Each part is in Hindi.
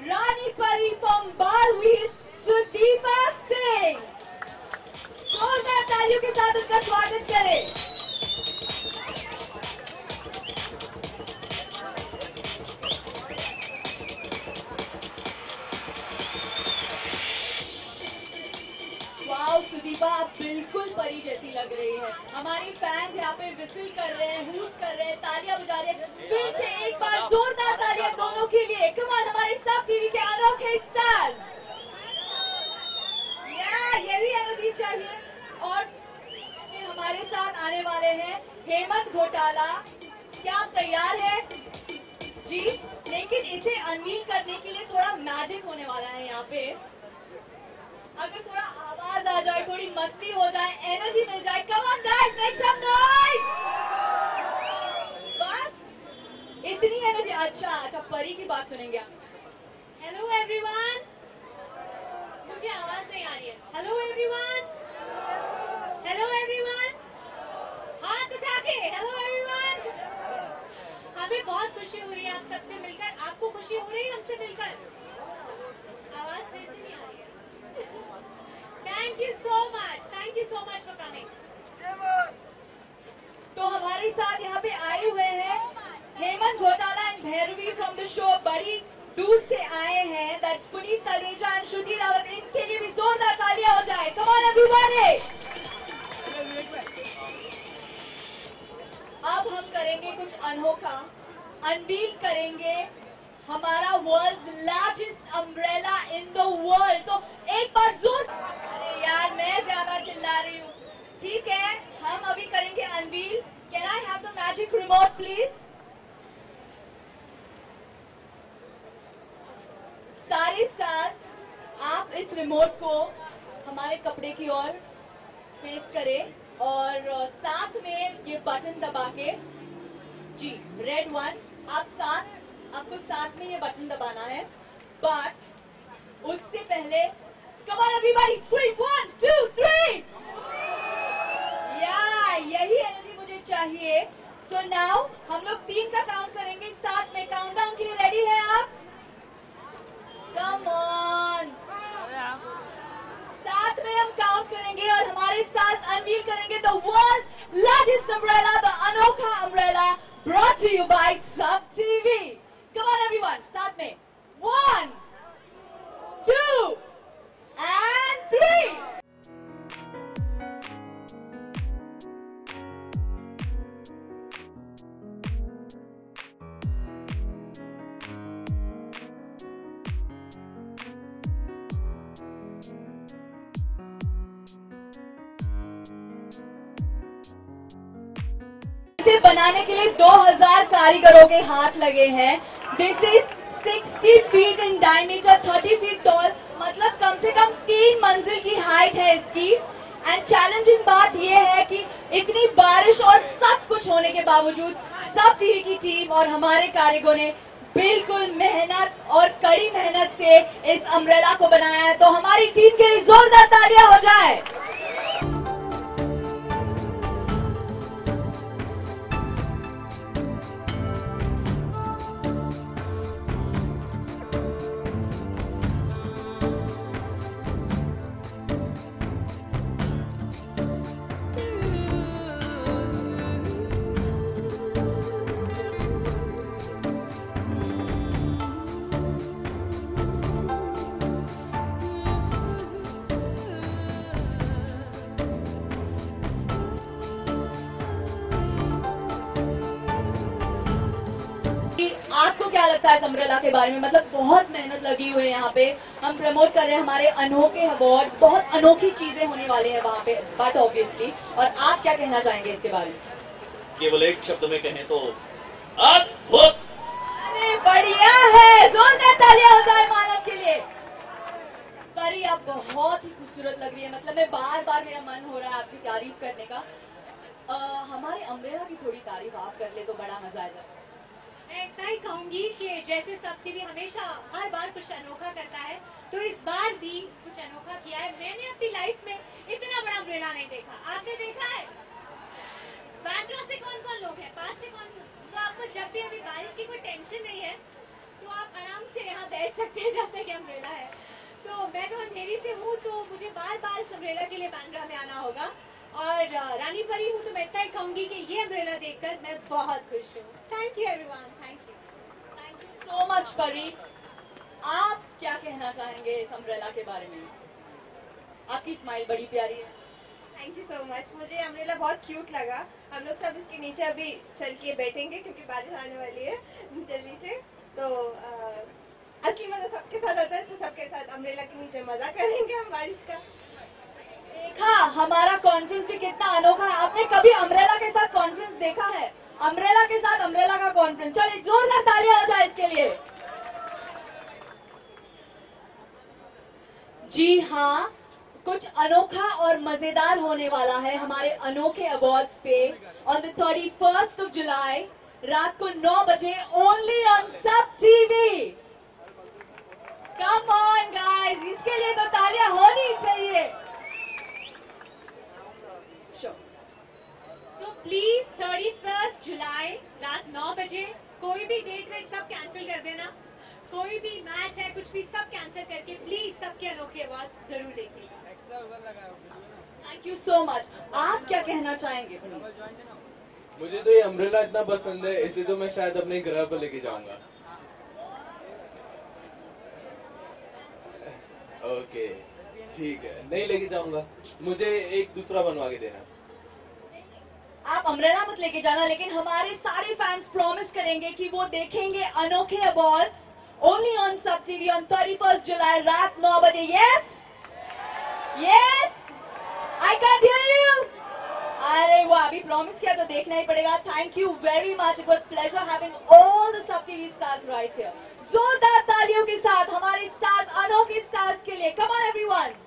रानी परी फ्रॉम बालवीर सुदीपा सिंह। जोरदार तालियों के साथ उनका स्वागत करें। वाओ सुदीपा, आप बिल्कुल परी जैसी लग रही है। हमारे फैंस यहाँ पे विसिल कर रहे हैं, हूट कर रहे हैं, तालियां बजा रहे हैं। फिर से एक बार जोरदार तालियां दोनों के लिए। कमाल, हमारे सब टीवी के अनोखे स्टार्स। यही एनर्जी चाहिए। और हमारे साथ आने वाले हैं हेमंत घोटाला। क्या आप तैयार हैं जी? लेकिन इसे अनवील करने के लिए थोड़ा मैजिक होने वाला है यहाँ पे। अगर थोड़ा आवाज आ जाए, थोड़ी मस्ती हो जाए, एनर्जी मिल जाए। Come on guys, make some noise. बस इतनी एनर्जी। अच्छा, परी की बात सुनेंगे आप। हेलो एवरीवन, मुझे आवाज नहीं आ रही है। हेलो एवरीवन, हेलो एवरीवन, हाथ उठा के हेलो एवरीवन। हमें बहुत खुशी हो रही है आप सबसे मिलकर। आपको खुशी हो रही है हमसे मिलकर? आवाज फिर से नहीं आ रही है। Thank you so much for coming. तो हमारे साथ यहाँ पे आए हुए हैं Hemant Ghotala and Bhairavi from the show. बड़ी दूर से आए हैं। That's Puneet Talreja and Shruti Rawat. इनके लिए भी जोरदार तालियां हो जाए। Come on everybody. अब हम करेंगे कुछ अनोखा। अनवील करेंगे हमारा world's largest umbrella in the world. तो एक बार जोर। अरे यार, मैं ज्यादा चिल्ला रही हूँ। ठीक है, हम अभी करेंगे unveil. Can I have the magic remote please? सारे स्टार्स, आप इस रिमोट को हमारे कपड़े की ओर फेस करें और साथ में ये बटन दबा के जी, रेड वन, आपको साथ में ये बटन दबाना है। बट उससे पहले कम ऑन एवरीबॉडी, स्क्रीम 1 2 3। यही एनर्जी मुझे चाहिए। सो नाउ हम लोग 3 का काउंट करेंगे साथ में। काउंटडाउन के लिए रेडी है आप? Come on. साथ में हम काउंट करेंगे और हमारे स्टार्स अनवील करेंगे the world's largest umbrella, the अनोखा umbrella, brought to you by SAB TV. Come on everyone, साथ में 1 2 and 3। इसे बनाने के लिए 2000 कारीगरों के हाथ लगे हैं। This is 60 feet in diameter, 30 feet tall, मतलब कम से कम 3 मंजिल की हाइट है इसकी। एंड चैलेंजिंग बात यह है कि इतनी बारिश और सब कुछ होने के बावजूद सब टीवी की टीम और हमारे कारीगरों ने बिल्कुल मेहनत और कड़ी मेहनत से इस अम्ब्रेला को बनाया है। तो हमारी टीम के लिए जोरदार तालियां हो जाए। आपको क्या लगता है इस अम्ब्रेला के बारे में? मतलब बहुत मेहनत लगी हुई है यहाँ पे। हम प्रमोट कर रहे हैं हमारे अनोखे अवार्ड्स, बहुत अनोखी चीजें होने वाली है वहाँ पे, बट ऑब्वियसली। और आप क्या कहना चाहेंगे इसके बारे में? केवल एक शब्द में कहें तो अद्भुत। अरे बढ़िया है, जोरदार तालियां हो जाए मानव के लिए। परी, आप बहुत ही खूबसूरत लग रही है। मतलब मैं बार बार मेरा मन हो रहा है आपकी तारीफ करने का। हमारे अम्ब्रेला की थोड़ी तारीफ आप कर ले तो बड़ा मजा आ जाए। मैं इतना ही कहूंगी कि जैसे सब टीवी हमेशा हर बार कुछ अनोखा करता है, तो इस बार भी कुछ अनोखा किया है। मैंने अपनी लाइफ में इतना बड़ा अम्ब्रेला नहीं देखा। आपने देखा है? बैकड्रॉप से कौन कौन लोग हैं, पास से कौन? तो आपको जब भी अभी बारिश की कोई टेंशन नहीं है, तो आप आराम से यहाँ बैठ सकते हैं जब तक अम्ब्रेला है। तो मैं तो अंधेरी से हूँ, तो मुझे बार बार अम्ब्रेला के लिए बांद्रा में आना होगा। और रानी परी हूँ तो मैं इतना ही कहूँगी कि ये अम्ब्रेला देखकर मैं बहुत खुश हूँ। Thank you everyone, thank you so much परी। आप क्या कहना चाहेंगे इस अम्ब्रेला के बारे में? आपकी स्माइल बड़ी प्यारी है। Thank you so much. मुझे अम्ब्रेला बहुत क्यूट लगा। हम लोग सब इसके नीचे अभी चल के बैठेंगे क्योंकि बारिश आने वाली है जल्दी से। तो असली मजा सबके साथ आता है, तो सबके साथ अम्ब्रेला के नीचे मजा करेंगे हम बारिश का। देखा हमारा कॉन्फ्रेंस भी कितना अनोखा है। आपने कभी अम्ब्रेला के साथ कॉन्फ्रेंस देखा है? अम्ब्रेला के साथ अम्ब्रेला का कॉन्फ्रेंस। चलिए जोरदार तालियां हो जाए इसके लिए। जी हाँ, कुछ अनोखा और मजेदार होने वाला है हमारे अनोखे अवार्ड्स पे on the 31st of July रात को 9 बजे ओनली ऑन सब टीवी। कम ऑन गाइस, इसके लिए तो तालियां होनी चाहिए। तो प्लीज 31 जुलाई रात 9 बजे कोई भी डेट वेट सब कैंसिल कर देना। कोई भी मैच है, कुछ भी, सब कैंसिल करके प्लीज सबके अनोखे अवार्ड्स जरूर देखिएगा। Thank you so much. आप क्या कहना चाहेंगे? मुझे तो ये अम्ब्रेला इतना पसंद है, इसे तो मैं शायद अपने घर पर लेके जाऊंगा। ओके ठीक है, नहीं लेके जाऊंगा, मुझे एक दूसरा बनवा के देना। आप अम्ब्रेला मत लेके जाना, लेकिन हमारे सारे फैंस प्रॉमिस करेंगे कि वो देखेंगे अनोखे अवार्ड्स ओनली ऑन सब टीवी ऑन 31st जुलाई रात 9 बजे। Yes yes, I can hear you. अरे वो अभी प्रॉमिस किया तो देखना ही पड़ेगा। Thank you very much, it was pleasure having all the sub TV stars right here. जोरदार तालियों के साथ हमारे स्टार्स, अनोखे स्टार्स के लिए। Come on everyone.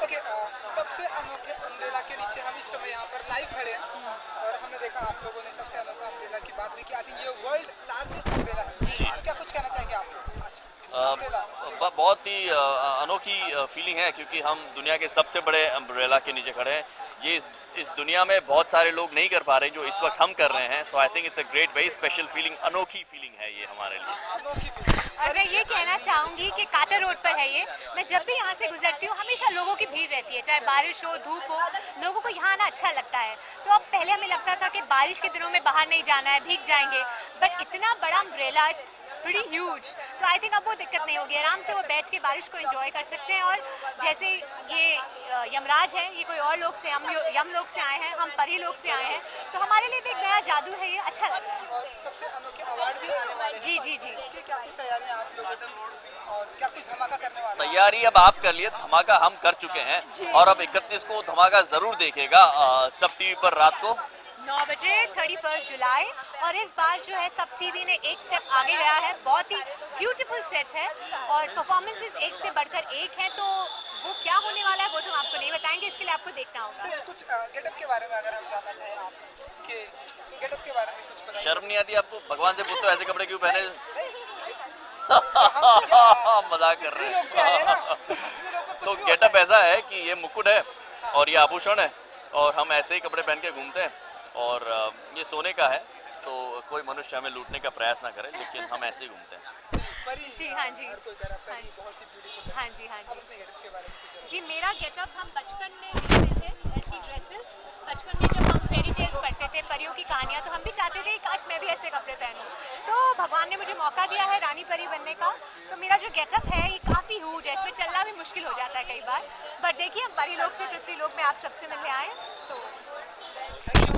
ओके, सबसे अनोखे अम्ब्रेला के नीचे हम इस समय यहाँ पर लाइव खड़े हैं और हमने देखा आप लोगों ने सबसे अनोखा अम्ब्रेला की बात भी की। आई थिंक ये वर्ल्ड लार्जेस्ट अम्ब्रेला है, तो क्या कुछ कहना चाहेंगे आप लोग? बहुत ही अनोखी फीलिंग है क्योंकि हम दुनिया के सबसे बड़े अम्ब्रेला के नीचे खड़े हैं। ये इस दुनिया में बहुत सारे लोग नहीं कर पा रहे जो इस वक्त हम कर रहे हैं। So I think it's a great, very special feeling, अनोखी फीलिंग है ये हमारे लिए। और मैं ये कहना चाहूँगी कि काटर रोड पर है ये। मैं जब भी यहाँ से गुजरती हूँ हमेशा लोगों की भीड़ रहती है, चाहे बारिश हो धूप हो, लोगों को यहाँ आना अच्छा लगता है। तो अब पहले हमें लगता था कि बारिश के दिनों में बाहर नहीं जाना है, भीग जाएंगे, बट इतना बड़ा अम्ब्रेला, इट्स pretty huge, तो आई थिंक अब वो दिक्कत नहीं होगी। आराम से वो बैठ के बारिश को एंजॉय कर सकते हैं। और जैसे ये यमराज है, ये कोई और लोग से, हम यम लोग से आए हैं, हम परी लोग से आए हैं, तो हमारे लिए भी एक नया जादू है, ये अच्छा लग रहा है। और सबसे अनोखे अवार्ड भी आने वाले हैं। जी जी जी। इसकी क्या कुछ तैयारियां आप लोगों की और क्या कुछ धमाका करने वाले हैं? तैयारी अब आप कर लिए, धमाका हम कर चुके हैं और अब 31 को धमाका जरूर देखेगा सब टीवी पर रात को 9 बजे 31 जुलाई। और इस बार जो है सब टीवी ने एक स्टेप आगे गया है, बहुत ही ब्यूटीफुल सेट है और परफॉर्मेंसेस एक से बढ़कर एक हैं। तो वो क्या होने वाला है वो तो हम आपको नहीं बताएंगे, इसके लिए आपको देखना होगा। तो कुछ गेटअप के बारे में अगर हम जानना चाहें आप कि गेटअप के बारे में कुछ बताइए। शर्म नहीं आती आपको? भगवान से पूछते हो ऐसे कपड़े क्यों पहने? मजाक कर रहे हैं। तो गेटअप ऐसा है कि ये मुकुट है और ये आभूषण है और हम ऐसे ही कपड़े पहन के घूमते हैं और ये सोने का है, तो कोई मनुष्य हमें लूटने का प्रयास ना करे, लेकिन हम ऐसे ही घूमते हैं। जी हाँ जी, हाँ जी हाँ जी जी। मेरा गेटअप हम बचपन में पहनते थे, ऐसी ड्रेसेस बचपन में जब हम फेरी टेल्स पढ़ते थे, परियों की कहानियाँ, तो हम भी चाहते थे कि काश मैं भी ऐसे कपड़े पहनूं। तो भगवान ने मुझे मौका दिया है रानी परी बनने का। तो मेरा जो गेटअप है ये काफ़ी ह्यूज है, इसमें चलना भी मुश्किल हो जाता है कई बार, बट देखिए हम परी लोग से पृथ्वी लोग में आप सबसे मिलने आए तो